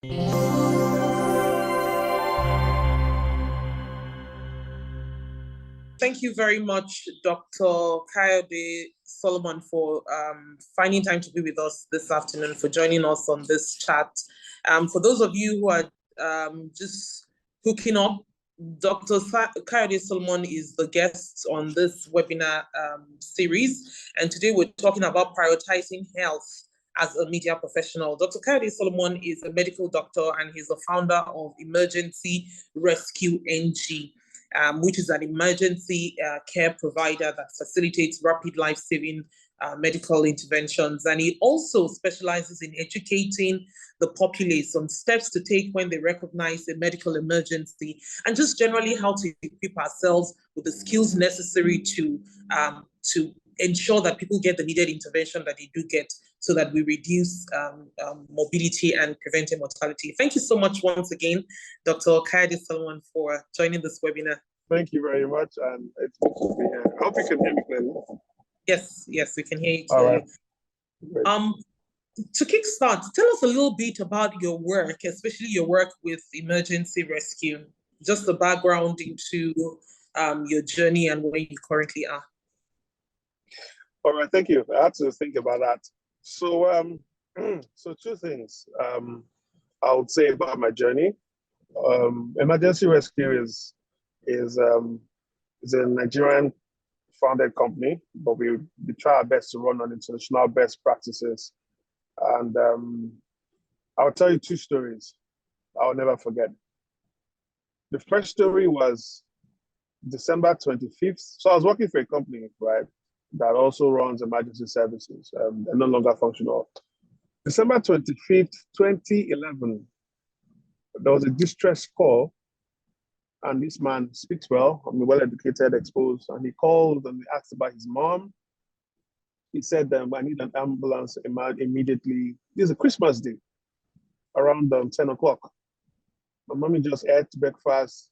Thank you very much, Dr. Kayode Solomon, for finding time to be with us this afternoon, for joining us on this chat. For those of you who are just hooking up, Dr. Kayode Solomon is the guest on this webinar series, and today we're talking about prioritizing health as a media professional. Dr. Kayode Solomon is a medical doctor and he's the founder of Emergency Rescue NG, which is an emergency care provider that facilitates rapid life-saving medical interventions. And he also specializes in educating the populace on steps to take when they recognize a medical emergency, and just generally how to equip ourselves with the skills necessary to ensure that people get the needed intervention that they do get, so that we reduce morbidity and prevent mortality. Thank you so much once again, Dr. Kayode Solomon, for joining this webinar. Thank you very much, and it's good to be here. I hope you can hear me clearly. Yes, we can hear you clearly. All right. To kickstart, tell us a little bit about your work, especially your work with emergency rescue, just the background into your journey and where you currently are. All right, thank you. I had to think about that. So, so two things I would say about my journey. Emergency rescue is a Nigerian founded company, but we try our best to run on international best practices. And I'll tell you two stories I'll never forget. The first story was December 25th. So I was working for a company, right, that also runs emergency services. They're no longer functional. December 25th, 2011, there was a distress call, and this man speaks well, I'm well-educated, exposed, and he called and he asked about his mom. He said, I need an ambulance immediately. This is a Christmas day, around 10 o'clock. My mommy just ate breakfast,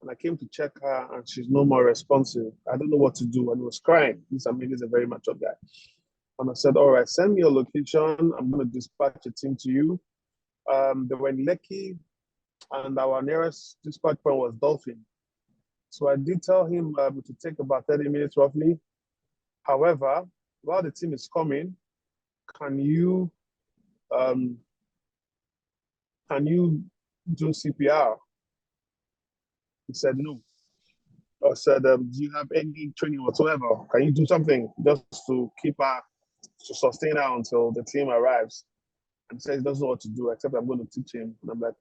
and I came to check her, and she's no more responsive. I don't know what to do, and he was crying. This Amir is a very mature guy. And I said, all right, send me your location. I'm going to dispatch a team to you. They were in Lekki, and our nearest dispatch point was Dolphin. So I did tell him it would take about 30 minutes roughly. However, while the team is coming, can you do CPR? He said no. I said, do you have any training whatsoever? Can you do something just to keep her, to sustain her until the team arrives? And he said he doesn't know what to do, except I'm going to teach him. And I'm like,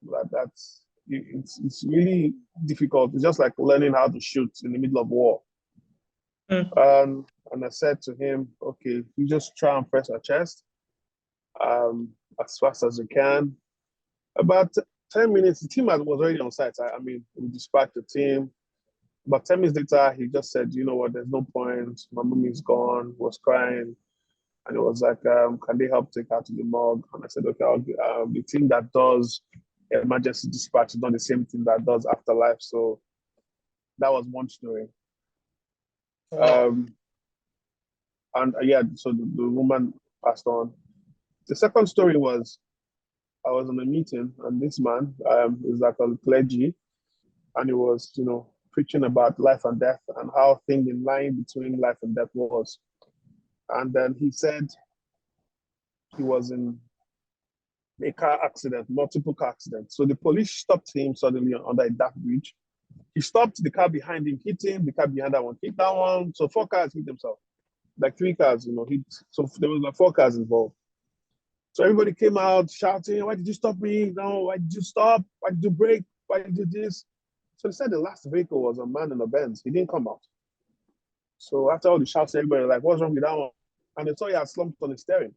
it's really difficult. It's just like learning how to shoot in the middle of war. And I said to him, okay, you just try and press her chest as fast as you can. About 10 minutes, the team was already on site. I mean, we dispatched the team. About 10 minutes later, he just said, you know what, there's no point. My mommy's gone, was crying. And it was like, can they help take her to the morgue? And I said, okay, the team that does emergency dispatch is not the same thing that does afterlife. So that was one story. And yeah, so the woman passed on. The second story was, I was in a meeting, and this man is like a clergy, and he was, preaching about life and death and how things in line between life and death was. And then he said he was in a car accident, multiple car accidents. So the police stopped him suddenly under a dark bridge. He stopped, the car behind him hit him, the car behind that one hit that one. So 4 cars hit themselves. Like 3 cars, hit. So there was like 4 cars involved. So everybody came out shouting, why did you stop me? No, why did you stop? Why did you brake? Why did you do this? So they said the last vehicle was a man in a Benz. He didn't come out. So after all the shouts, everybody was like, what's wrong with that one? And they saw he had slumped on the steering.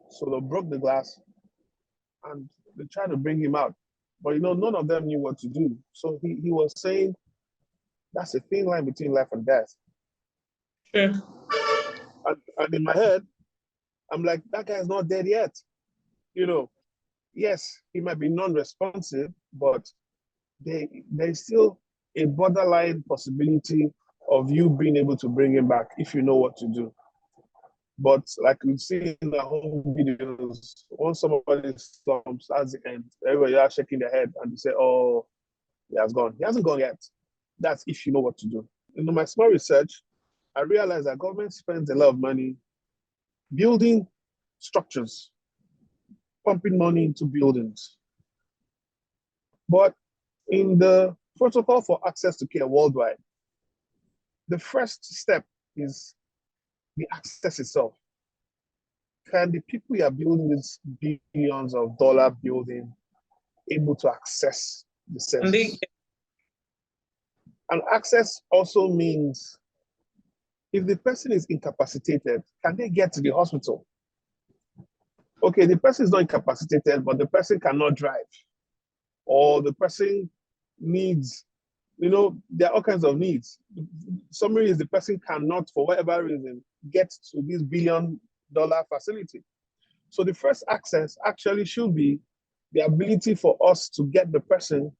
So they broke the glass and they tried to bring him out. But none of them knew what to do. So he was saying, that's a thin line between life and death. Yeah. And in my head, I'm like, that guy's not dead yet. Yes, he might be non-responsive, but there's still a borderline possibility of you being able to bring him back if you know what to do. But like we see in the home videos, once somebody slumps at the end, everybody are shaking their head and they say, oh, he has gone. He hasn't gone yet. That's if you know what to do. In my small research, I realized that government spends a lot of money building structures, pumping money into buildings. But in the protocol for access to care worldwide, the first step is the access itself. Can the people you are building this billions of dollar building able to access the service? And access also means if the person is incapacitated, can they get to the hospital? Okay, the person is not incapacitated, but the person cannot drive. Or the person needs, there are all kinds of needs. Summary is the person cannot, for whatever reason, get to this billion-dollar facility. So the first access actually should be the ability for us to get the person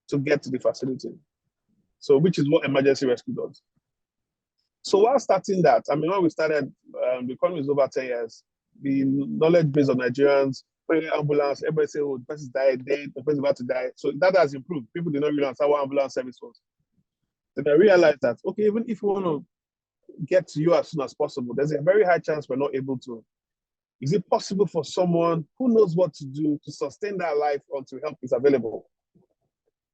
to get to the facility. So which is what emergency rescue does. So while starting that, when we started, the economy is over 10 years, the knowledge base of Nigerians, ambulance, everybody say, oh, the person died, the person is about to die. So that has improved. People did not really understand what ambulance service was. Then I realized that, okay, even if we want to get to you as soon as possible, there's a very high chance we're not able to. Is it possible for someone who knows what to do to sustain that life until help is available?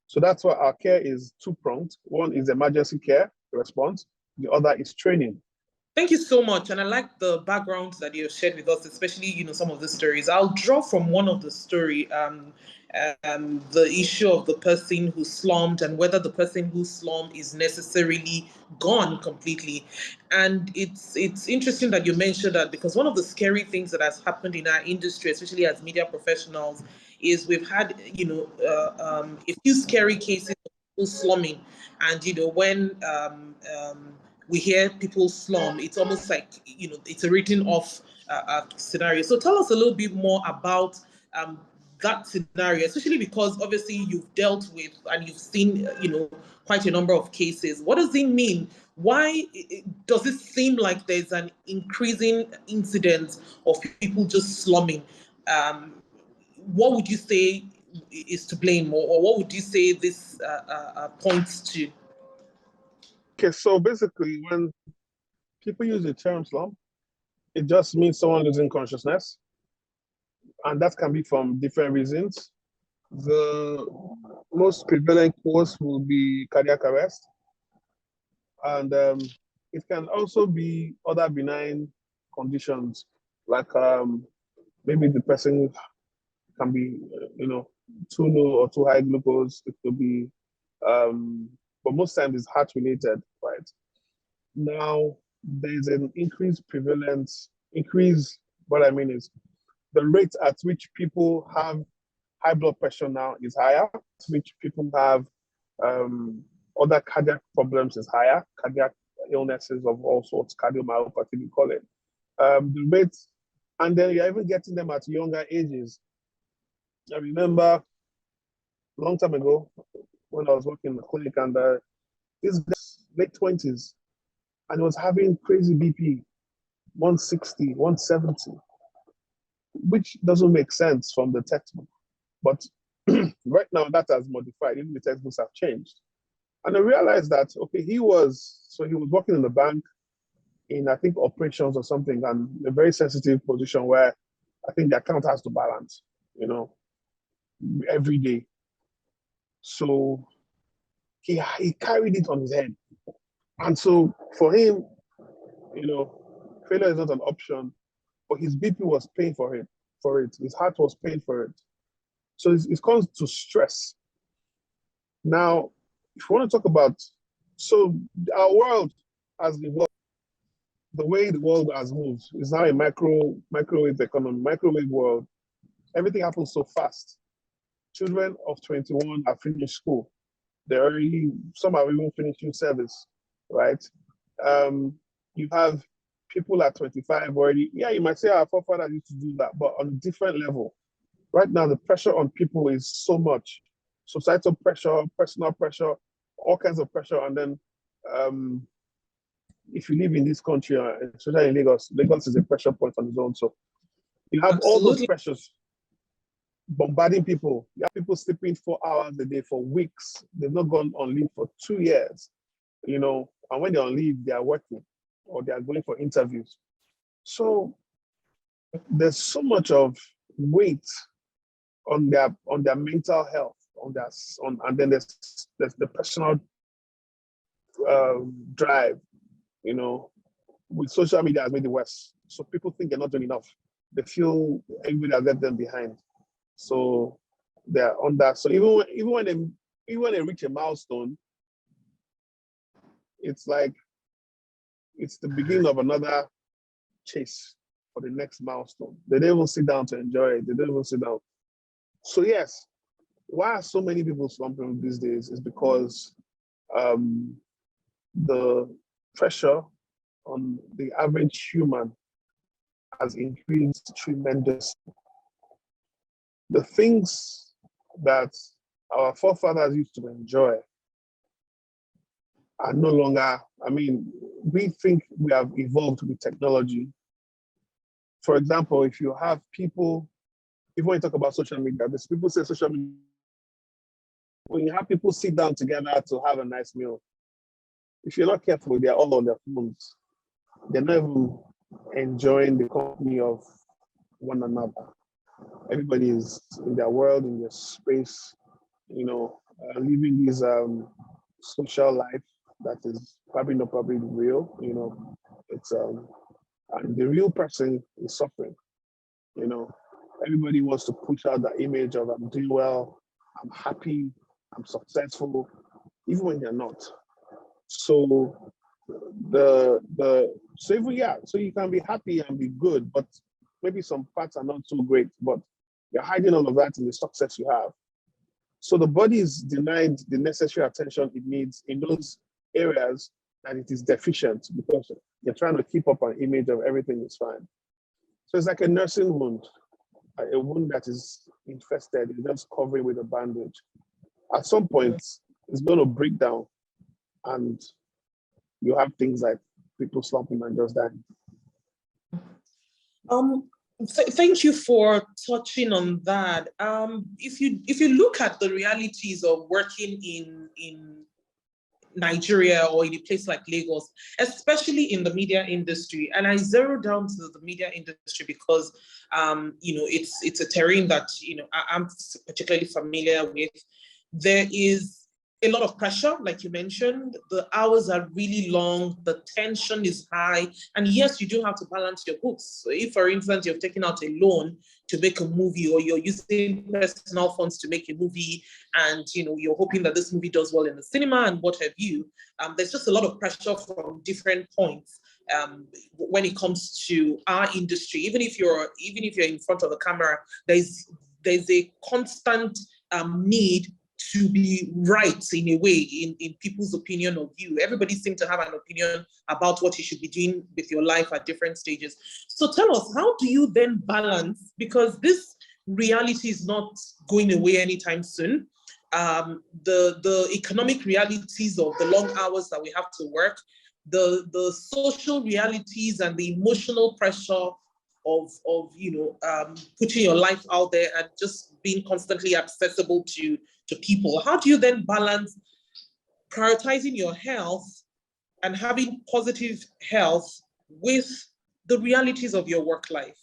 So that's why our care is two-pronged. One is emergency care, response. The other is training. Thank you so much. And I like the background that you shared with us, especially, some of the stories. I'll draw from one of the story, the issue of the person who slumped and whether the person who slumped is necessarily gone completely. And it's interesting that you mentioned that, because one of the scary things that has happened in our industry, especially as media professionals, is we've had, a few scary cases of people slumming. And, when we hear people slum, it's almost like, it's a written off scenario. So tell us a little bit more about that scenario, especially because obviously you've dealt with and you've seen, quite a number of cases. What does it mean? Why does it seem like there's an increasing incidence of people just slumming? What would you say is to blame, or what would you say this points to? Okay, so basically, when people use the term slump, it just means someone losing consciousness. And that can be from different reasons. The most prevalent cause will be cardiac arrest. And it can also be other benign conditions, like maybe the person can be, too low or too high glucose. It could be, but most times it's heart related, right? Now, there's an increased prevalence. What I mean is the rate at which people have high blood pressure now is higher, at which people have other cardiac problems is higher, cardiac illnesses of all sorts, cardiomyopathy, we call it. The rate, and then you're even getting them at younger ages. I remember a long time ago when I was working in the clinic, and this guy, late 20s, and he was having crazy BP, 160, 170, which doesn't make sense from the textbook. But right now that has modified, even the textbooks have changed. And I realized that, okay, he was working in the bank in, I think, operations or something, and a very sensitive position where I think the account has to balance, every day. So he carried it on his head. And so for him, failure is not an option, but his BP was paying for it. His heart was paying for it. So it comes to stress. Now, if you want to talk about, so our world has evolved, the way the world has moved is now a microwave economy, microwave world. Everything happens so fast. Children of 21 have finished school. Some are even finishing service, right? You have people at 25 already. Yeah, you might say our forefathers used to do that, but on a different level. Right now, the pressure on people is so much. Societal pressure, personal pressure, all kinds of pressure. And then if you live in this country, especially in Lagos, Lagos is a pressure point on its own. So you have all those Absolutely. pressures bombarding people. You have people sleeping 4 hours a day for weeks. They've not gone on leave for 2 years, and when they're on leave, they are working or they are going for interviews. So there's so much of weight on their mental health, and then there's the personal drive, with social media has made it worse. So people think they're not doing enough. They feel everybody has left them behind. So they're on that. So even when they reach a milestone, it's like it's the beginning of another chase for the next milestone. They don't even sit down to enjoy it. They don't even sit down. So yes, why are so many people slumping these days is because the pressure on the average human has increased tremendously. The things that our forefathers used to enjoy are no longer, we think we have evolved with technology. For example, if you have people, even when you talk about social media, there's people say social media, when you have people sit down together to have a nice meal, if you're not careful, they're all on their phones. They're not even enjoying the company of one another. Everybody is in their world, in their space, living this social life that is probably not real. It's and the real person is suffering. Everybody wants to push out that image of I'm doing well, I'm happy, I'm successful, even when you're not. So so you can be happy and be good, but maybe some parts are not so great, but you're hiding all of that in the success you have. So the body is denied the necessary attention it needs in those areas that it is deficient because you're trying to keep up an image of everything is fine. So it's like a nursing wound, a wound that is infested, you just cover it with a bandage. At some point, it's going to break down and you have things like people slumping and just dying. Thank you for touching on that. If you look at the realities of working in Nigeria or in a place like Lagos, especially in the media industry, and I zero down to the media industry because it's a terrain that I'm particularly familiar with. There is a lot of pressure, like you mentioned. The hours are really long, the tension is high, and yes, you do have to balance your books. So if, for instance, you've taken out a loan to make a movie, or you're using personal funds to make a movie, and you're hoping that this movie does well in the cinema and what have you, there's just a lot of pressure from different points when it comes to our industry. Even if you're in front of the camera, there's a constant need to be right in a way in people's opinion of you. Everybody seems to have an opinion about what you should be doing with your life at different stages. So tell us, how do you then balance, because this reality is not going away anytime soon, the economic realities of the long hours that we have to work, the social realities and the emotional pressure of putting your life out there and just being constantly accessible to people. How do you then balance prioritizing your health and having positive health with the realities of your work life?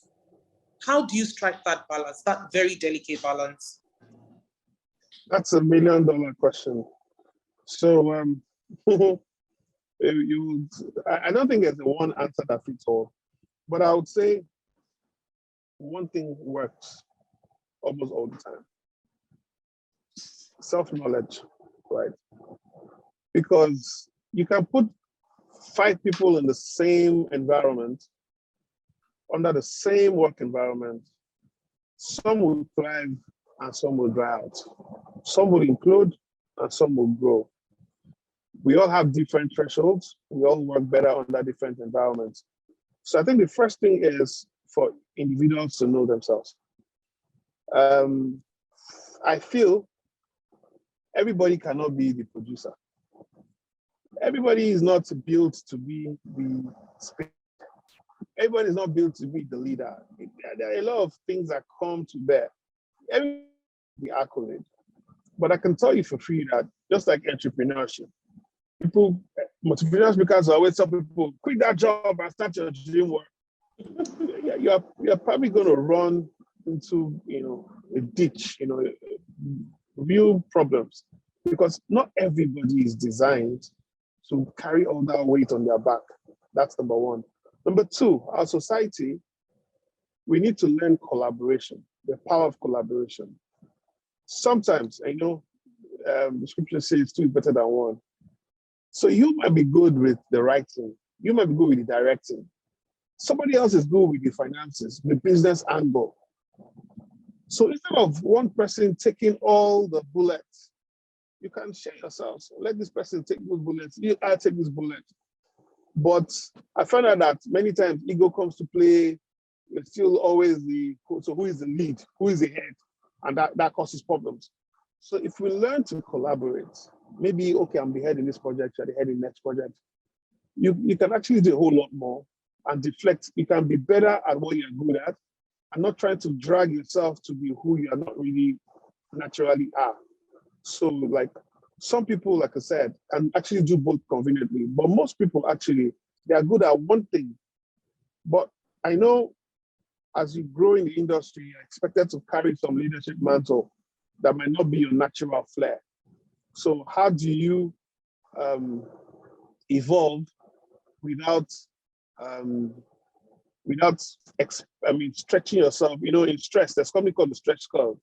How do you strike that balance, that very delicate balance? That's $1 million question. So I don't think there's one answer that fits all, but I would say one thing works almost all the time. Self-knowledge, right? Because you can put 5 people in the same environment, under the same work environment. Some will thrive and some will dry out. Some will implode and some will grow. We all have different thresholds. We all work better under different environments. So I think the first thing is for individuals to know themselves. I feel everybody cannot be the producer. Everybody is not built to be the speaker. Everybody is not built to be the leader. There are a lot of things that come to bear. Everybody the accolade. But I can tell you for free that just like entrepreneurship, people, motivational speakers always tell people, quit that job and start your dream work. You're probably going to run into a ditch, real problems, because not everybody is designed to carry all that weight on their back. That's number one. Number two, our society, we need to learn collaboration, the power of collaboration. Sometimes, the scripture says two is better than one. So you might be good with the writing, you might be good with the directing. Somebody else is good with the finances, the business angle. So instead of one person taking all the bullets, you can share yourselves. Let this person take those bullets, I take this bullet. But I found out that many times ego comes to play. It's still always so who is the lead? Who is the head? And that causes problems. So if we learn to collaborate, maybe, okay, I'm the head in this project, you're the head in the next project, you can actually do a whole lot more and deflect. You can be better at what you're good at and not trying to drag yourself to be who you are not really naturally are. So like some people, like I said, can actually do both conveniently, but most people actually, they are good at one thing. But I know as you grow in the industry, you're expected to carry some leadership mantle that might not be your natural flair. So how do you evolve without stretching yourself? In stress, there's something called the stretch curve.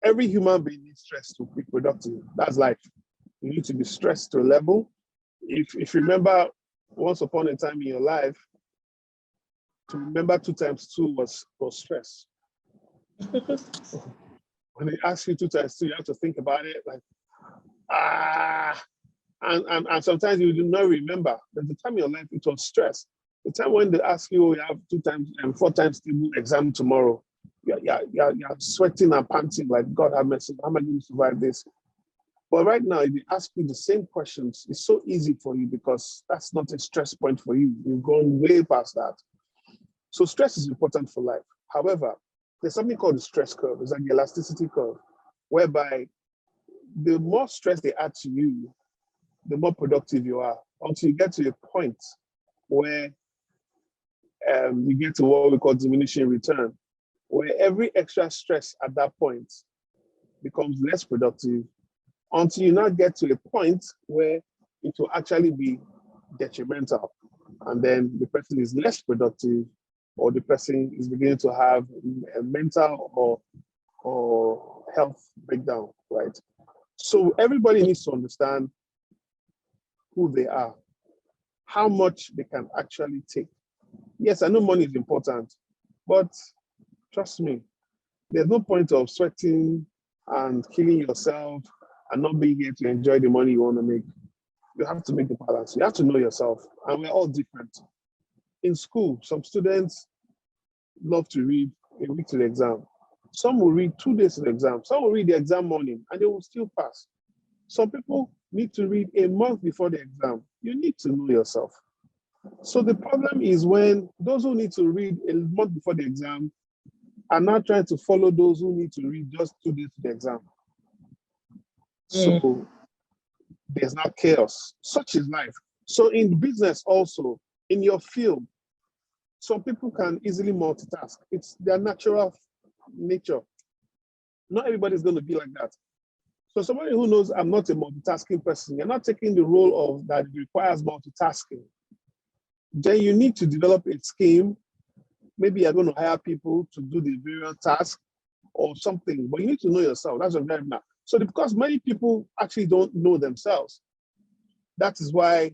Every human being needs stress to be productive. That's life. You need to be stressed to a level. If you remember, once upon a time in your life, to remember 2 times 2 was stress. When they ask you 2 times 2, you have to think about it like, and sometimes you do not remember. There's the time in your life it was stress. The time when they ask you, you have 2 times and 4 times table exam tomorrow, you're sweating and panting like, God have mercy, how am I going to survive this? But right now, if they ask you the same questions, it's so easy for you because that's not a stress point for you. You've gone way past that. So stress is important for life. However, there's something called the stress curve. It's like the elasticity curve, whereby the more stress they add to you, the more productive you are, until you get to a point where you get to what we call diminishing return, where every extra stress at that point becomes less productive, until you now get to a point where it will actually be detrimental. And then the person is less productive, or the person is beginning to have a mental or health breakdown, right? So everybody needs to understand who they are, how much they can actually take. Yes, I know money is important, but trust me, there's no point of sweating and killing yourself and not being here to enjoy the money you want to make. You have to make the balance. You have to know yourself, and we're all different. In school, some students love to read a week to the exam. Some will read 2 days to the exam. Some will read the exam morning, and they will still pass. Some people need to read a month before the exam. You need to know yourself. So the problem is when those who need to read a month before the exam are now trying to follow those who need to read just 2 days to the exam. So there's not chaos. Such is life. So in business also, in your field, some people can easily multitask. It's their natural nature. Not everybody's going to be like that. So somebody who knows I'm not a multitasking person, you're not taking the role of that requires multitasking. Then you need to develop a scheme. Maybe you're going to hire people to do the various tasks or something, but you need to know yourself. That's what I'm driving at. So because many people actually don't know themselves, that is why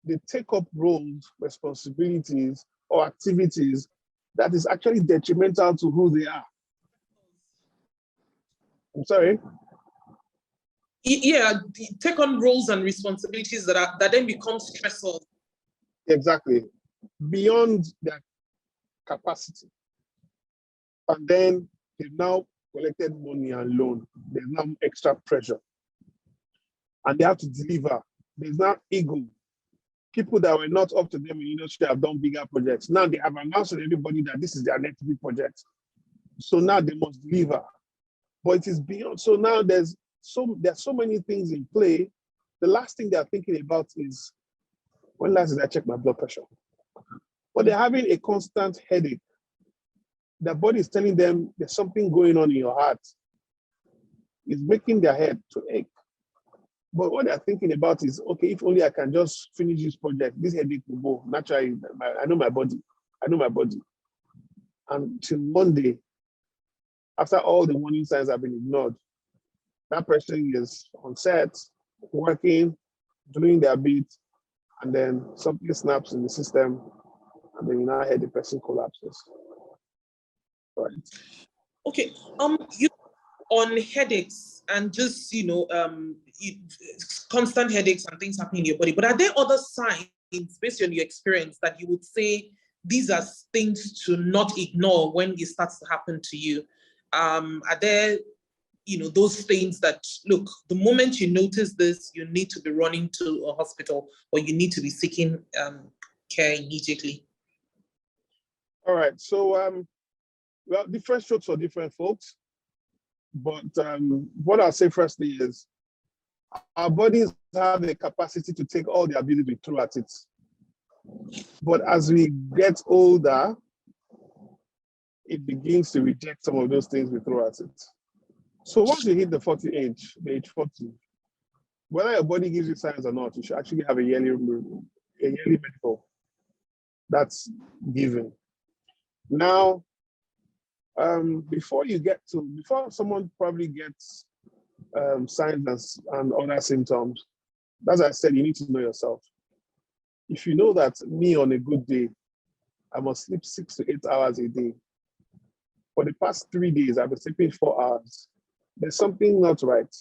they take up roles, responsibilities, or activities that is actually detrimental to who they are. I'm sorry? Yeah, take on roles and responsibilities that then become stressful. Exactly. Beyond their capacity. And then they've now collected money and loan. There's now extra pressure. and they have to deliver. There's now ego. People that were not up to them in the industry have done bigger projects. Now they have announced to everybody that this is their next big project. So now they must deliver. But it is beyond. So now there's so many things in play. The last thing they're thinking about is, when last did I check my blood pressure? But they're having a constant headache. Their body is telling them there's something going on in your heart. It's making their head to ache. But what they're thinking about is, okay, if only I can just finish this project, this headache will go. Naturally, I know my body. I know my body. Until one day, after all the warning signs have been ignored, that person is on set, working, doing their bit, and then something snaps in the system, and then you now hear the person collapses. Right. Okay. You on headaches and just constant headaches and things happening in your body. But are there other signs, based on your experience, that you would say these are things to not ignore when it starts to happen to you? Are there, those things that, look, the moment you notice this, you need to be running to a hospital or you need to be seeking care immediately? All right. So, well, different strokes for different folks. But what I'll say firstly is our bodies have the capacity to take all the ability we throw at it. But as we get older, it begins to reject some of those things we throw at it. So once you hit the age 40, whether your body gives you signs or not, you should actually have a yearly medical. That's given. Now, before someone probably gets signs and other symptoms, as I said, you need to know yourself. If you know that me on a good day, I must sleep 6 to 8 hours a day. For the past 3 days, I've been sleeping 4 hours. There's something not right.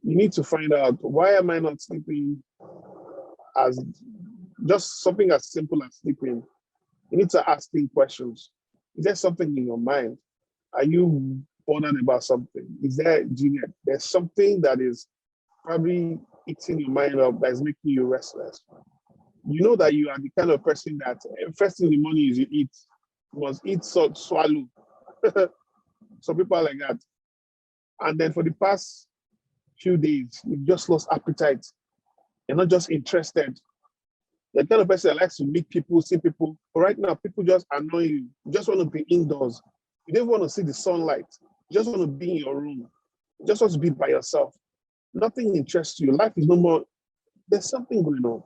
You need to find out, why am I not sleeping? As just something as simple as sleeping. You need to ask questions. Is there something in your mind? Are you bothered about something? There's something that is probably eating your mind up, that is making you restless. You know that you are the kind of person that first thing in the morning is you eat. You must eat, swallow. Some people are like that. And then for the past few days, you've just lost appetite. You're not just interested. You're the kind of person that likes to meet people, see people. But right now, people just annoy you. You just want to be indoors. You don't want to see the sunlight. You just want to be in your room. You just want to be by yourself. Nothing interests you. Life is no more. There's something going on.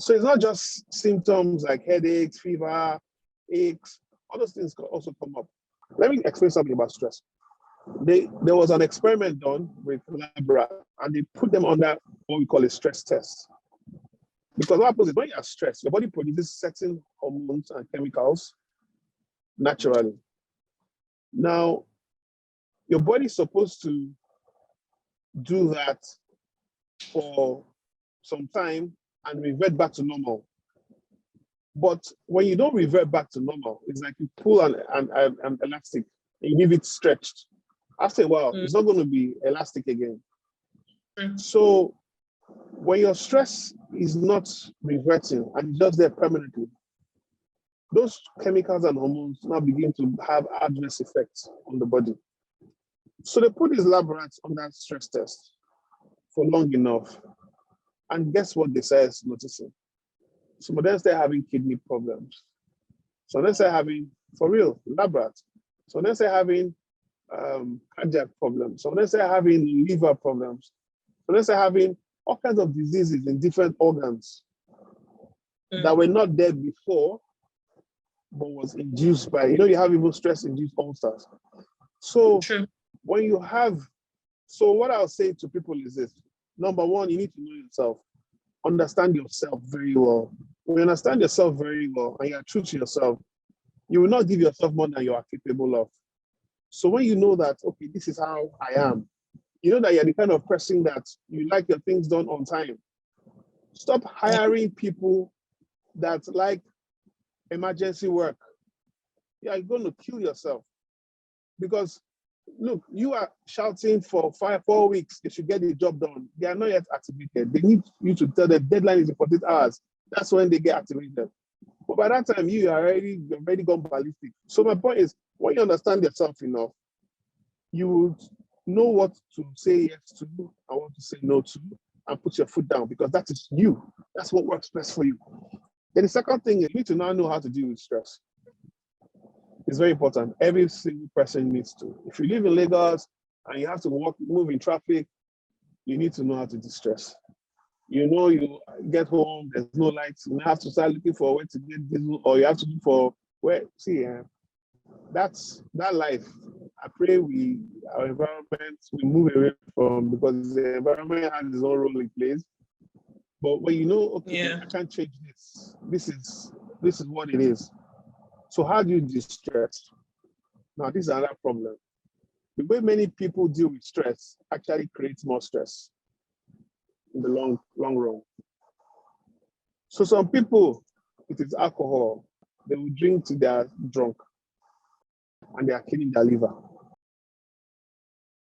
So it's not just symptoms like headaches, fever, aches. All those things can also come up. Let me explain something about stress. There was an experiment done with lab rats, and they put them under what we call a stress test. Because what happens is, when you are stressed, your body produces certain hormones and chemicals naturally. Now, your body is supposed to do that for some time and revert back to normal. But when you don't revert back to normal, it's like you pull an elastic and you leave it stretched. After a while, it's not going to be elastic again. So when your stress is not reverting and it's just there permanently, those chemicals and hormones now begin to have adverse effects on the body. So they put these lab rats on that stress test for long enough. And guess what they say is noticing? Some of them start having kidney problems. So they start having, for real, lab rats. So they start having cardiac problems. So they start having liver problems. So they start having all kinds of diseases in different organs that were not there before, but was induced by, you have even stress-induced ulcers. So when you have, so what I'll say to people is this. Number one, you need to know yourself. Understand yourself very well. When you understand yourself very well and you're true to yourself, you will not give yourself more than you are capable of. So when you know that, okay, this is how I am, you know that you're the kind of person that you like your things done on time. Stop hiring people that like emergency work. You're going to kill yourself. Because Look, you are shouting for 4 weeks, they should get the job done. They are not yet activated. They need you to tell them deadline is in 48 hours. That's when they get activated. But by that time, you are already gone ballistic. So my point is, when you understand yourself enough, you would know what to say yes to and what to say no to, and put your foot down, because that is you. That's what works best for you. Then the second thing is, you need to now know how to deal with stress. It's very important. Every single person needs to. If you live in Lagos and you have to move in traffic, you need to know how to distress. You know, you get home, there's no lights, you have to start looking for where to get diesel, or you have to look for where. See, that's that life. I pray our environment, we move away from, because the environment has its own role it plays. But when you know, okay, I can't change this. This is what it is. So how do you distress? Now, this is another problem. The way many people deal with stress actually creates more stress in the long run. So some people, it is alcohol. They will drink till they are drunk and they are killing their liver.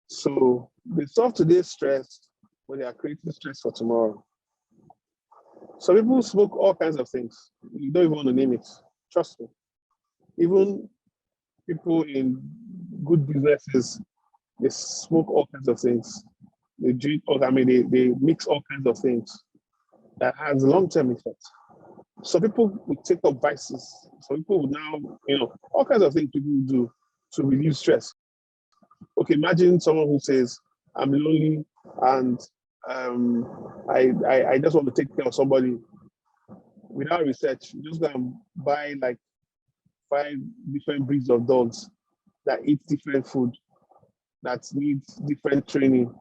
So they solve today's stress, but they are creating stress for tomorrow. Some people smoke all kinds of things. You don't even want to name it. Trust me. Even people in good businesses, they smoke all kinds of things. They drink, they mix all kinds of things that has long-term effects. Some people would take up vices. Some people would now, all kinds of things people do to reduce stress. Okay, imagine someone who says, I'm lonely and I just want to take care of somebody. Without research, you just go and buy like 5 different breeds of dogs that eat different food, that need different training,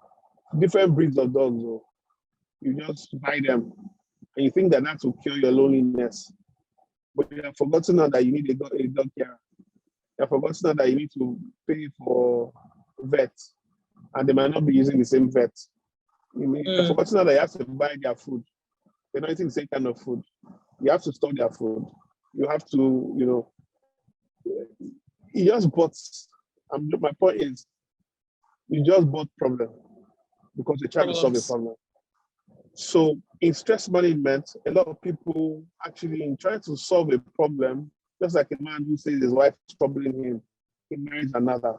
different breeds of dogs. You just buy them and you think that will cure your loneliness. But you have forgotten now that you need a dog carer. You have forgotten now that you need to pay for vets, and they might not be using the same vet. You have forgotten now that you have to buy their food. They're not eating the same kind of food. You have to store their food. You have to, you just bought, my point is, you just bought problem because you're trying to solve a problem. So in stress management, a lot of people actually, in trying to solve a problem, just like a man who says his wife is troubling him, he marries another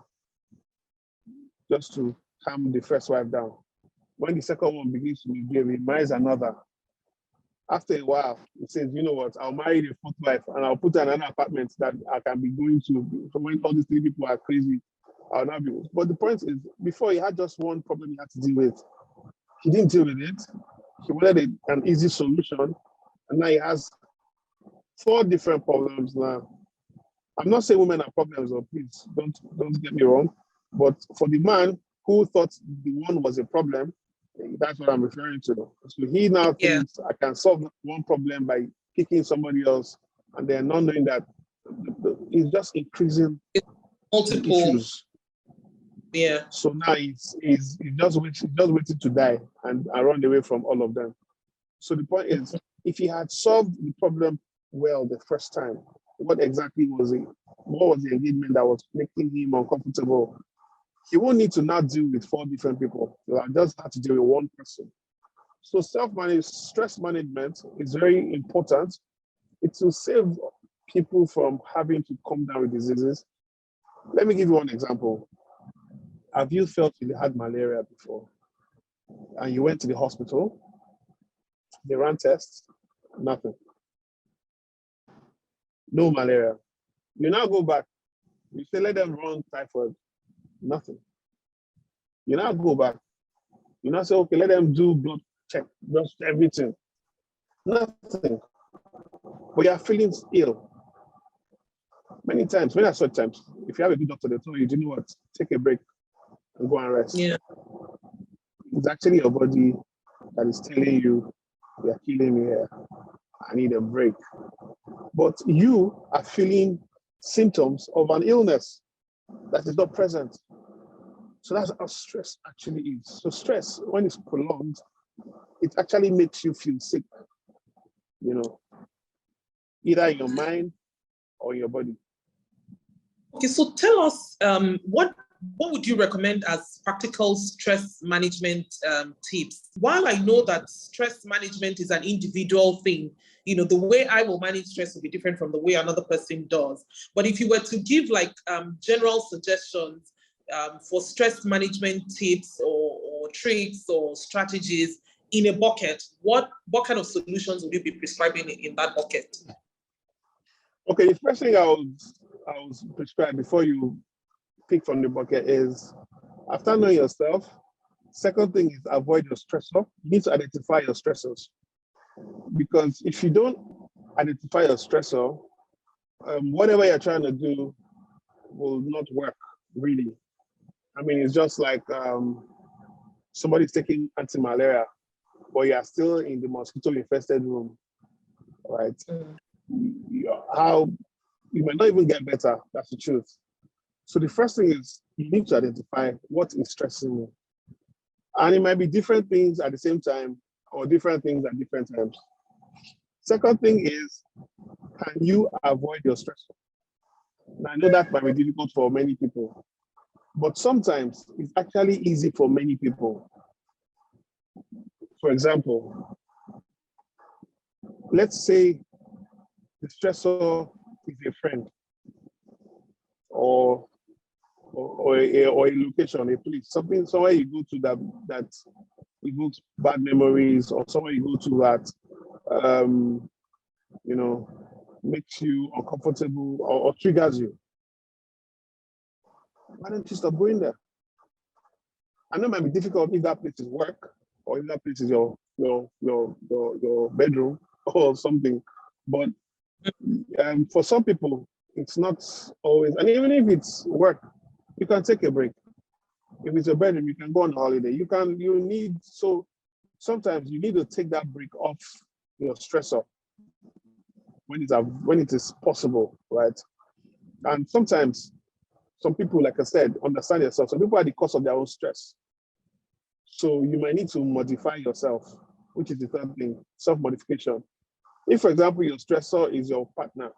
just to calm the first wife down. When the second one begins to misbehave, he marries another. After a while, he says, you know what, I'll marry the fourth wife and I'll put another apartment that I can be going to. So when all these 3 people are crazy, I'll not be. But the point is, before he had just one problem he had to deal with. He didn't deal with it. He wanted an easy solution. And now he has 4 different problems now. I'm not saying women are problems, or please don't get me wrong. But for the man who thought the one was a problem, that's what I'm referring to. So he now thinks I can solve one problem by picking somebody else, and they're not knowing that it's just increasing multiple issues. Yeah. So now he's just waiting to die and run away from all of them. So the point is, if he had solved the problem well the first time, what exactly was it? What was the engagement that was making him uncomfortable? He won't need to now deal with 4 different people. He'll just have to deal with one person. So stress management is very important. It will save people from having to come down with diseases. Let me give you one example. Have you felt you had malaria before? And you went to the hospital, they ran tests, nothing. No malaria. You now go back, you say, let them run typhoid, nothing. You now go back, you now say, okay, let them do blood check, just everything, nothing. But you are feeling ill. Many times, when I saw times, if you have a good doctor, they tell you, do you know what, take a break and go and rest. Yeah. It's actually your body that is telling you, you're killing me here, I need a break. But you are feeling symptoms of an illness that is not present. So that's how stress actually is. So stress, when it's prolonged, it actually makes you feel sick, either in your mind or your body. Okay, so tell us, what what would you recommend as practical stress management tips? While I know that stress management is an individual thing, you know, the way I will manage stress will be different from the way another person does. But if you were to give like general suggestions for stress management tips or tricks or strategies in a bucket, what kind of solutions would you be prescribing in that bucket? Okay, the first thing I would prescribe before you pick from the bucket is, after knowing yourself, second thing is avoid your stressor. You need to identify your stressors. Because if you don't identify your stressor, whatever you're trying to do will not work, really. I mean, it's just like somebody's taking anti-malaria, but you are still in the mosquito-infested room, right? How you might not even get better, that's the truth. So the first thing is you need to identify what is stressing you. And it might be different things at the same time or different things at different times. Second thing is, can you avoid your stress? Now, I know that might be difficult for many people, but sometimes it's actually easy for many people. For example, let's say the stressor is a friend or a location, a place, somewhere you go to that evokes bad memories, or somewhere you go to that you know, makes you uncomfortable or triggers you. Why don't you stop going there? I know it might be difficult if that place is work or if that place is your bedroom or something, but for some people it's not always. And even if it's work, you can take a break. If it's your bedroom, you can go on holiday. Sometimes you need to take that break off your stressor when it is possible, right? And sometimes some people, like I said, understand yourself. Some people are the cause of their own stress. So you might need to modify yourself, which is the third thing, self-modification. If, for example, your stressor is your partner,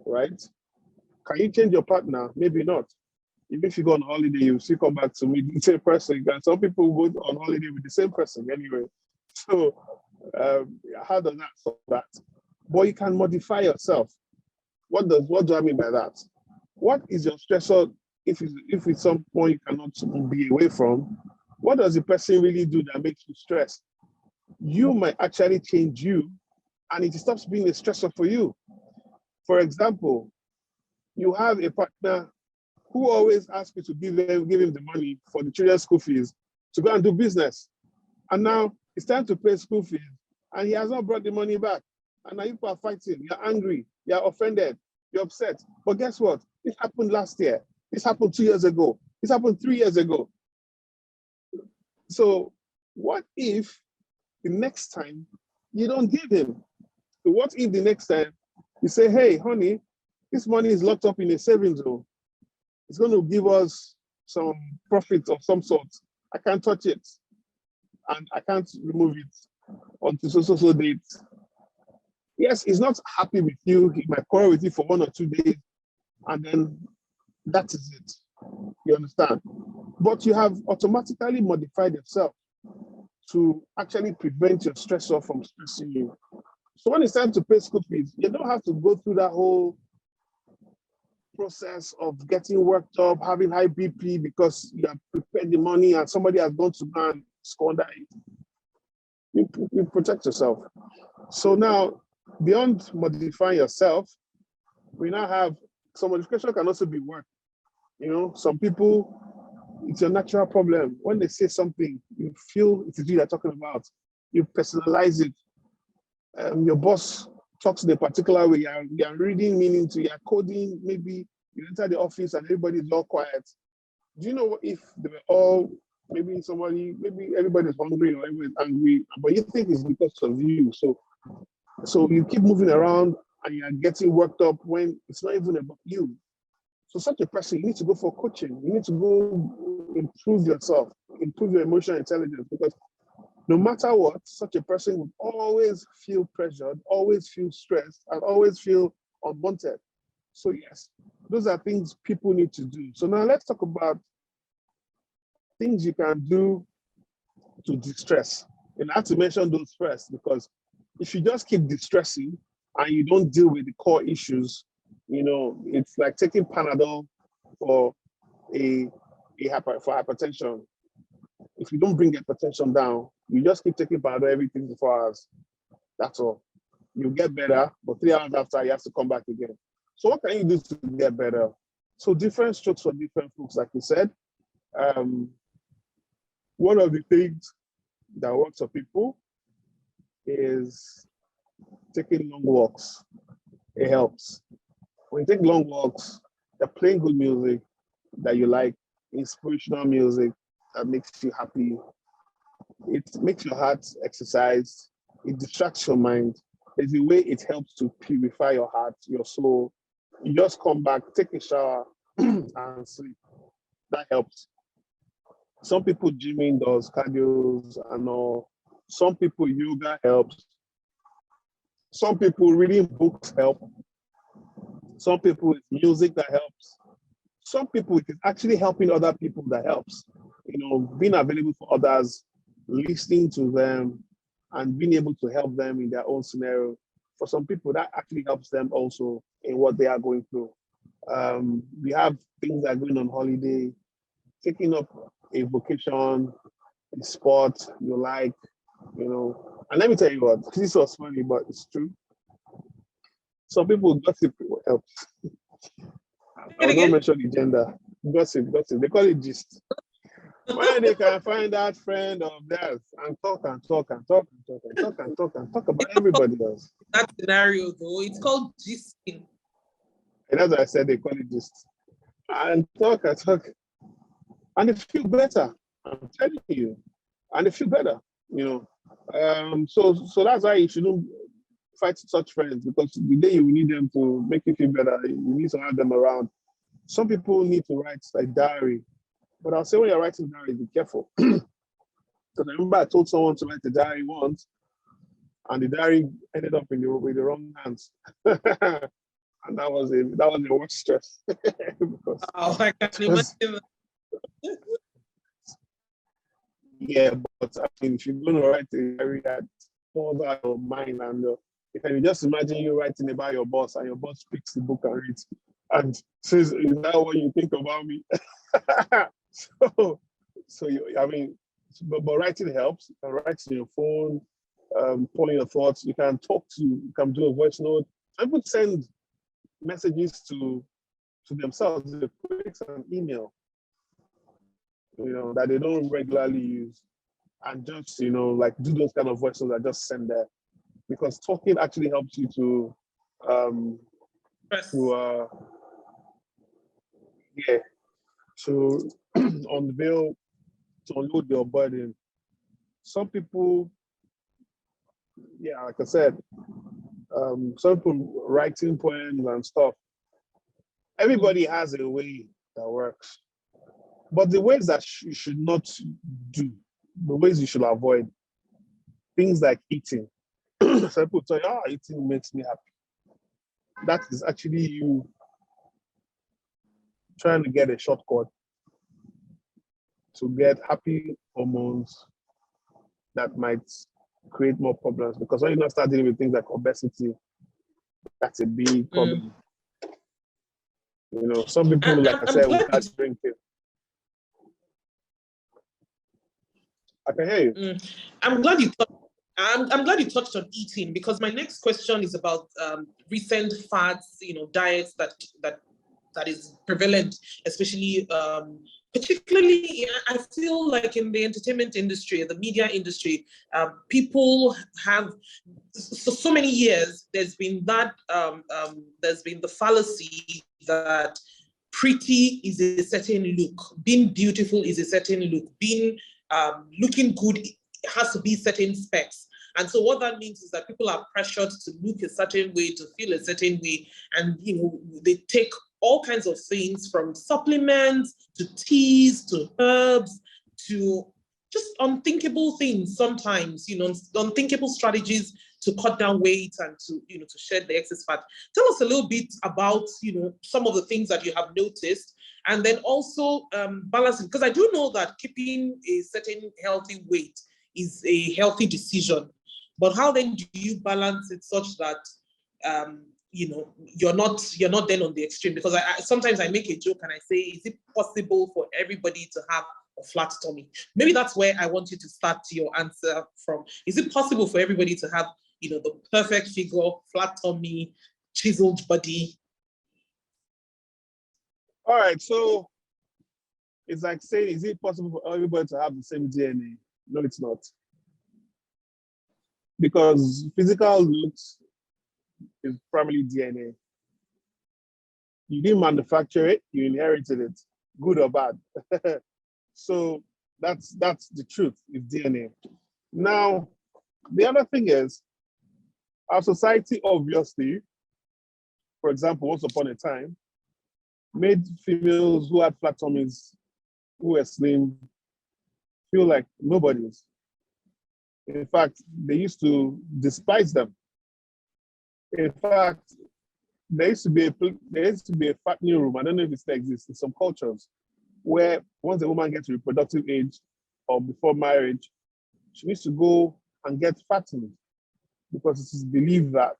right? Can you change your partner? Maybe not. Even if you go on holiday, you still come back to meet the same person. And some people go on holiday with the same person anyway. So how does that solve that? But you can modify yourself. What do I mean by that? What is your stressor if it's some point you cannot be away from? What does the person really do that makes you stressed? You might actually change you, and it stops being a stressor for you. For example, you have a partner who always asks you to give him the money for the children's school fees to go and do business. And now it's time to pay school fees, and he has not brought the money back. And now you are fighting, you're angry, you're offended, you're upset. But guess what? This happened last year. This happened 2 years ago. This happened 3 years ago. So what if the next time you don't give him? So what if the next time you say, hey, honey, this money is locked up in a savings zone. It's going to give us some profit of some sort. I can't touch it. And I can't remove it until so date. Yes, he's not happy with you. He might quarrel with you for 1 or 2 days, and then that is it. You understand? But you have automatically modified yourself to actually prevent your stressor from stressing you. So when it's time to pay school fees, you don't have to go through that whole process of getting worked up, having high BP because you have prepared the money and somebody has gone to go and squander it. You protect yourself. So now, beyond modifying yourself, we now have some modification can also be work. You know, some people, it's a natural problem. When they say something, you feel it is you they're talking about. You personalize it. Your boss talks in a particular way. You're reading meaning to, you're coding, maybe you enter the office and everybody's all quiet. Do you know what if they were all, maybe everybody's hungry or everybody's angry, but you think it's because of you. So you keep moving around and you're getting worked up when it's not even about you. So such a person, you need to go for coaching. You need to go improve yourself, improve your emotional intelligence, because no matter what, such a person would always feel pressured, always feel stressed, and always feel unwanted. So yes, Those are things people need to do. So now let's talk about things you can do to distress. And I have to mention those first, because if you just keep distressing and you don't deal with the core issues, it's like taking Panadol for hypertension. If you don't bring hypertension down, you just keep taking Panadol every 3 to 4 hours. That's all. You get better, but 3 hours after, you have to come back again. So what can you do to get better? So different strokes for different folks, like you said. One of the things that works for people is taking long walks. It helps. When you take long walks, you're playing good music that you like, inspirational music that makes you happy. It makes your heart exercise. It distracts your mind. There's a way it helps to purify your heart, your soul. You just come back, take a shower, and sleep. That helps. Some people gymming does cardio and all. Some people yoga helps. Some people reading books help. Some people it's music that helps. Some people it is actually helping other people that helps. Being available for others, listening to them, and being able to help them in their own scenario. For some people, that actually helps them also in what they are going through. We have things that are going on holiday, taking up a vocation, a sport you like, And let me tell you what, this was funny, but it's true. Some people gossip helps. I will not mention the gender. Gossip. They call it gist. When they can find that friend of theirs and talk about everybody else. That scenario, though, it's called gisting. And as I said, they call it gist. And talk. And they feel better. I'm telling you. And they feel better, So that's why you shouldn't fight such friends, because the day you need them to make you feel better, you need to have them around. Some people need to write a diary. But I'll say when you're writing diary, be careful. Because I remember I told someone to write a diary once, and the diary ended up with the wrong hands. And that was the worst stress. Because I can imagine. Yeah, but I mean, if you're going to write a diary that falls out of mind, and you can just imagine you writing about your boss, and your boss picks the book and reads and says, "Is that what you think about me?" But writing helps. You can write on your phone, pulling your thoughts. You can you can do a voice note. I would send messages to themselves. They create an email, that they don't regularly use, and just, like do those kind of voice notes that just send there, because talking actually helps you to unveil, to unload your burden. Some people, like I said, some people writing poems and stuff. Everybody has a way that works. But the ways that you should not do, the ways you should avoid, things like eating. Some people tell you, eating makes me happy. That is actually you trying to get a shortcut to get happy hormones that might create more problems. Because when you not start dealing with things like obesity, that's a big problem. Some people, like I said, will start drinking. I can hear you. I'm glad you touched on eating, because my next question is about recent fads, diets that is prevalent, especially particularly, I feel like in the entertainment industry, the media industry, people have, so many years, there's been that, there's been the fallacy that pretty is a certain look, being beautiful is a certain look, being looking good has to be certain specs. And so what that means is that people are pressured to look a certain way, to feel a certain way, and they take all kinds of things, from supplements to teas to herbs to just unthinkable things sometimes, unthinkable strategies to cut down weight and to, to shed the excess fat. Tell us a little bit about, some of the things that you have noticed, and then also balancing, because I do know that keeping a certain healthy weight is a healthy decision, but how then do you balance it such that you're not then on the extreme? Because I sometimes I make a joke and I say, is it possible for everybody to have a flat tummy? Maybe that's where I want you to start your answer from. Is it possible for everybody to have, the perfect figure, flat tummy, chiseled body? All right, so it's like saying, is it possible for everybody to have the same DNA? No, it's not. Because physical looks is primarily DNA. You didn't manufacture it, you inherited it, good or bad. So that's the truth, it's DNA. Now, the other thing is, our society obviously, for example, once upon a time, made females who had flat tummies, who were slim, feel like nobodies. In fact, they used to despise them. In fact, there used to be a fattening room. I don't know if it still exists in some cultures, where once a woman gets to reproductive age or before marriage, she needs to go and get fattened, because it is believed that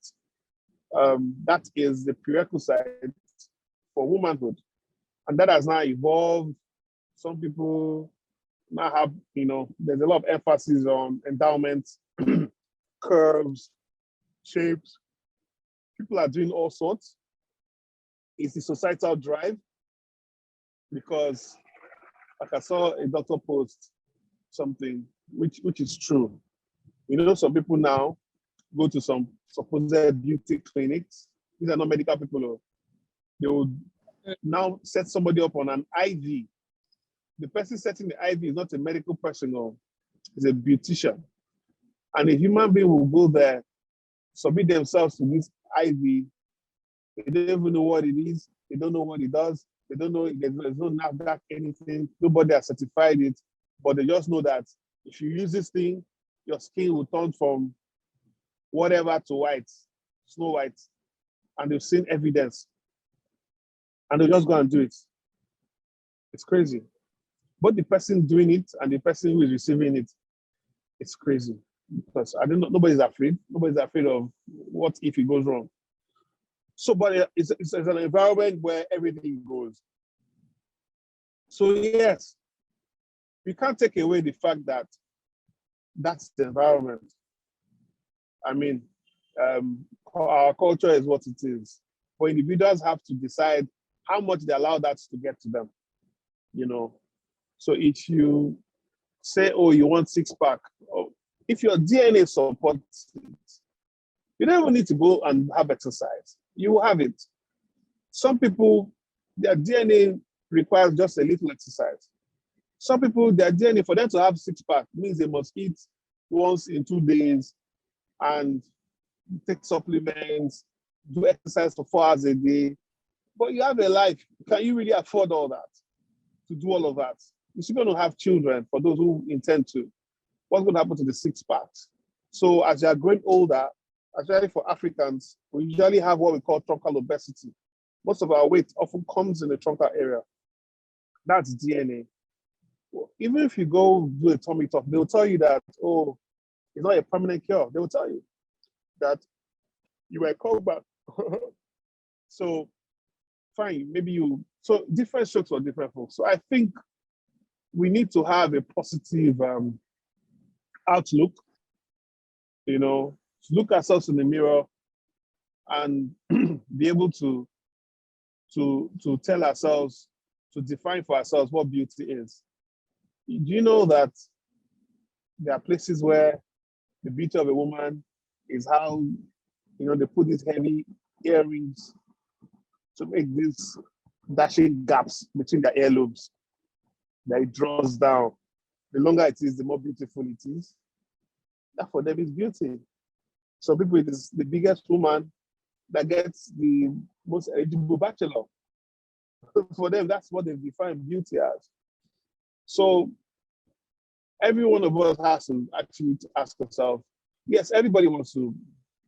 that is the prerequisite for womanhood. And that has now evolved. Some people now have, there's a lot of emphasis on endowments, curves, shapes. People are doing all sorts. It's the societal drive, because like I saw a doctor post something which is true. Some people now go to some supposed beauty clinics. These are not medical people. They would now set somebody up on an IV. The person setting the IV is not a medical personnel, it's a beautician. And a human being will go there, submit themselves to this IV. They don't even know what it is. They don't know what it does. They don't know, there's no NAFDAC, anything. Nobody has certified it. But they just know that if you use this thing, your skin will turn from whatever to white, snow white. And they've seen evidence. And they'll just go and do it. It's crazy. But the person doing it and the person who is receiving it, it's crazy. Because I don't know, nobody's afraid. Nobody's afraid of what if it goes wrong. So, but it's an environment where everything goes. So yes, we can't take away the fact that that's the environment. I mean, our culture is what it is. But individuals have to decide how much they allow that to get to them. So if you say, oh, you want six-pack, if your DNA supports it, you don't even need to go and have exercise. You will have it. Some people, their DNA requires just a little exercise. Some people, their DNA, for them to have six-pack, means they must eat once in 2 days and take supplements, do exercise for 4 hours a day. But you have a life. Can you really afford all that? To do all of that? You're still going to have children, for those who intend to. What's going to happen to the six-packs? So as you're growing older, especially for Africans, we usually have what we call truncal obesity. Most of our weight often comes in the truncal area. That's DNA. Even if you go do a tummy tuck, they'll tell you that, oh, it's not a permanent cure. They will tell you that you were called back. So fine, so different strokes for different folks. So I think we need to have a positive outlook, to look ourselves in the mirror and be able to tell ourselves, to define for ourselves what beauty is. Do you know that there are places where the beauty of a woman is how, they put these heavy earrings to make these dashing gaps between the earlobes that it draws down. The longer it is, the more beautiful it is. That for them is beauty. Some people, it is the biggest woman that gets the most eligible bachelor. For them, that's what they define beauty as. So every one of us has to actually ask ourselves, yes, everybody wants to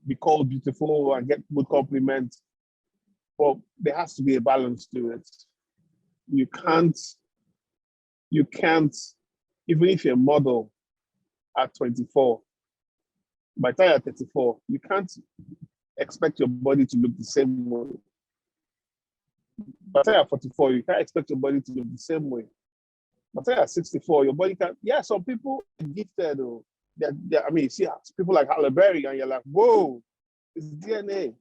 be called beautiful and get good compliments, but there has to be a balance to it. You can't, even if you're a model at 24, by the time you're 34, you can't expect your body to look the same way. By the time you're 44, you can't expect your body to look the same way. By the time you're 64, your body can't. Yeah, some people are gifted. Though. I mean, you see people like Halle Berry, and you're like, whoa, it's DNA.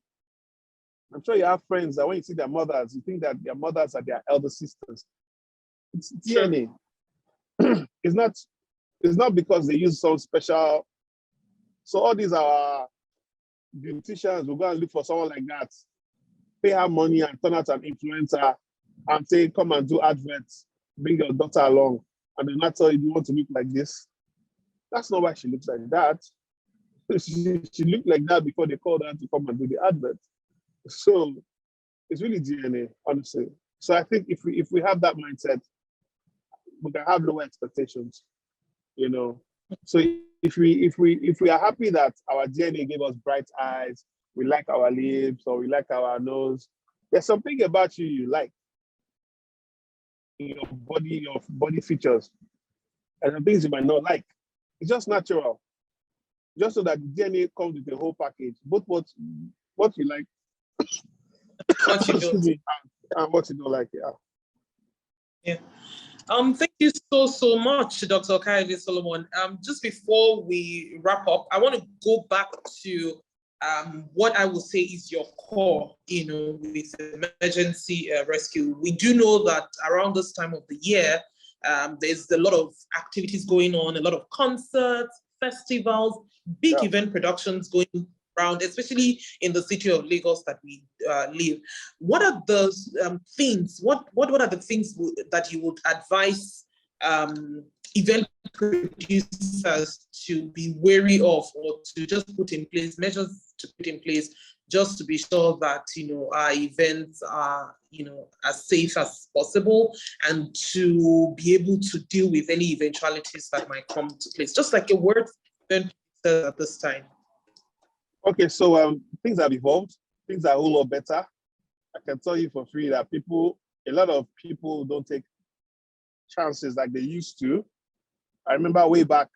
I'm sure you have friends that when you see their mothers, you think that their mothers are their elder sisters. It's DNA. Sure. It's not because they use some special. So all these are beauticians will go and look for someone like that, pay her money and turn out an influencer and say, come and do adverts, bring your daughter along. And then that's all you want to look like this. That's not why she looks like that. She looked like that before they called her to come and do the advert. So it's really DNA, honestly. So I think if we have that mindset, we can have lower expectations, you know. So if we are happy that our DNA gave us bright eyes, we like our lips or we like our nose, there's something about you like in your body features, and the things you might not like. It's just natural. Just so that the DNA comes with the whole package, both what you like, What you don't. and what you don't like. Yeah. Thank you so much, Dr. Kayode Solomon. Just before we wrap up, I want to go back to what I will say is your core, with emergency rescue. We do know that around this time of the year, there's a lot of activities going on, a lot of concerts, festivals, big event productions going around, especially in the city of Lagos that we live. What are the things? What are the things that you would advise event producers to be wary of, or to just put in place measures to put in place, just to be sure that our events are as safe as possible, and to be able to deal with any eventualities that might come to place? Just like a word event producers at this time. Okay, so things have evolved. Things are a whole lot better. I can tell you for free that a lot of people don't take chances like they used to. I remember way back,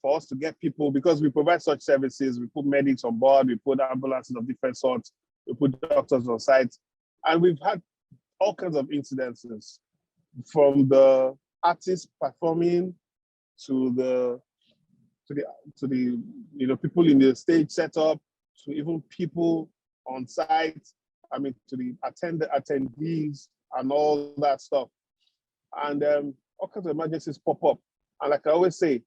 for us to get people, because we provide such services, we put medics on board, we put ambulances of different sorts, we put doctors on site, and we've had all kinds of incidences, from the artists performing to the people in the stage setup, to even people on site, to the attendees and all that stuff. And all kinds of emergencies pop up. And like I always say,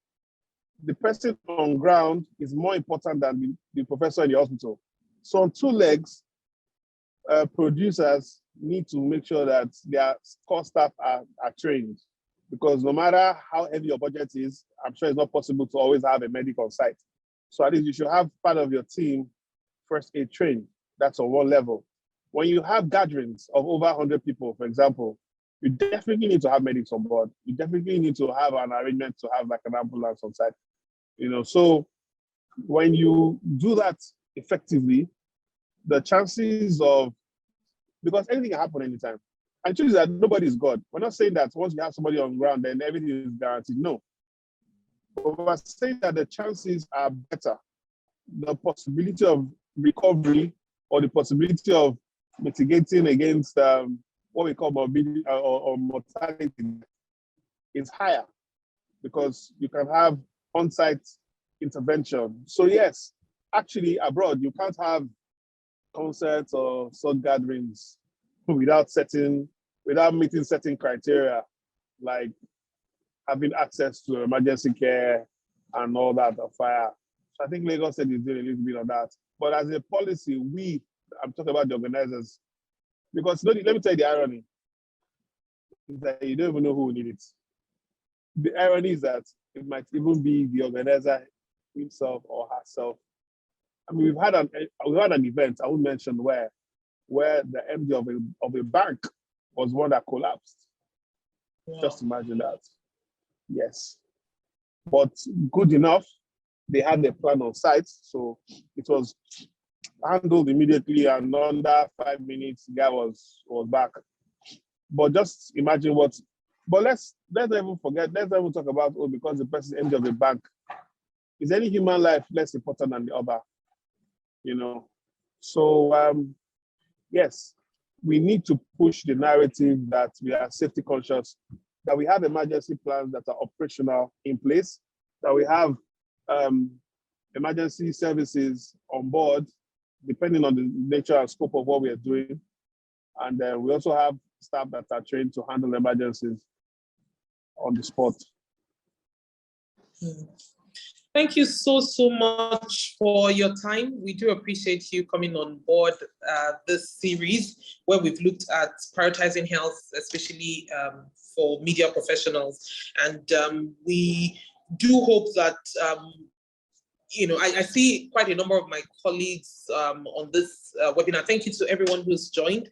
the person on ground is more important than the professor in the hospital. So on two legs, producers need to make sure that their core staff are trained, because no matter how heavy your budget is, I'm sure it's not possible to always have a medic on site. So at least you should have part of your team first aid trained. That's on one level. When you have gatherings of over 100 people, for example, you definitely need to have medics on board. You definitely need to have an arrangement to have like an ambulance on site. So when you do that effectively, the chances of, because anything can happen anytime. And truth is that nobody is God. We're not saying that once you have somebody on ground, then everything is guaranteed. No. But we're saying that the chances are better. The possibility of recovery or the possibility of mitigating against what we call morbidity or mortality is higher, because you can have on-site intervention. So yes, actually abroad, you can't have concerts or sort gatherings without meeting certain criteria, like having access to emergency care and all that of fire. So I think Lagos State is doing a little bit of that. But as a policy, I'm talking about the organizers, because let me tell you the irony, is that you don't even know who will need it. The irony is that it might even be the organizer himself or herself. We've had an event, I won't mention where the MD of a bank was one that collapsed. Wow. Just imagine that. Yes. But good enough they had their plan on site. So it was handled immediately, and under 5 minutes, the guy was back. But just imagine what. But let's not even forget. Let's not even talk about because the person is MD of a bank. Is any human life less important than the other? So yes, we need to push the narrative that we are safety conscious, that we have emergency plans that are operational in place, that we have emergency services on board, depending on the nature and scope of what we are doing. And we also have staff that are trained to handle emergencies on the spot. Thank you so much for your time. We do appreciate you coming on board this series where we've looked at prioritizing health, especially for media professionals. And we do hope that, I see quite a number of my colleagues on this webinar. Thank you to everyone who's joined.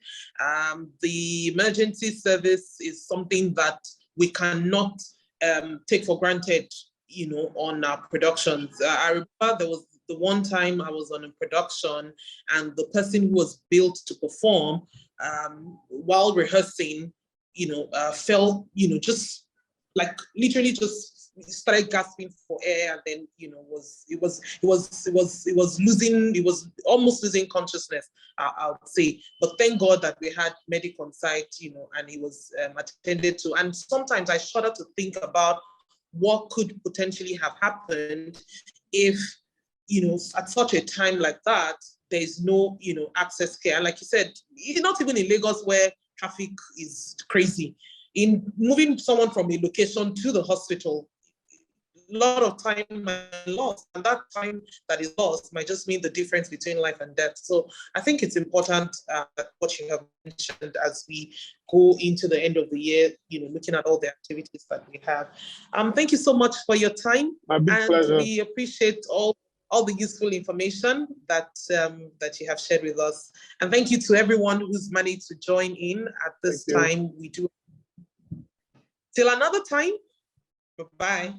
The emergency service is something that we cannot take for granted, on our productions. I remember there was the one time I was on a production and the person who was built to perform while rehearsing, fell, just like literally just started gasping for air, and then it was almost losing consciousness, I would say. But thank God that we had medic on site, and he was attended to. And sometimes I shudder to think about what could potentially have happened if, at such a time like that, there's no, access care. And like you said, not even in Lagos where traffic is crazy. In moving someone from a location to the hospital, a lot of time lost, and that time that is lost might just mean the difference between life and death. So I think it's important what you have mentioned as we go into the end of the year, looking at all the activities that we have. Thank you so much for your time. My big pleasure. We appreciate all the useful information that you have shared with us. And thank you to everyone who's managed to join in at this time. We do. Till another time. Bye-bye.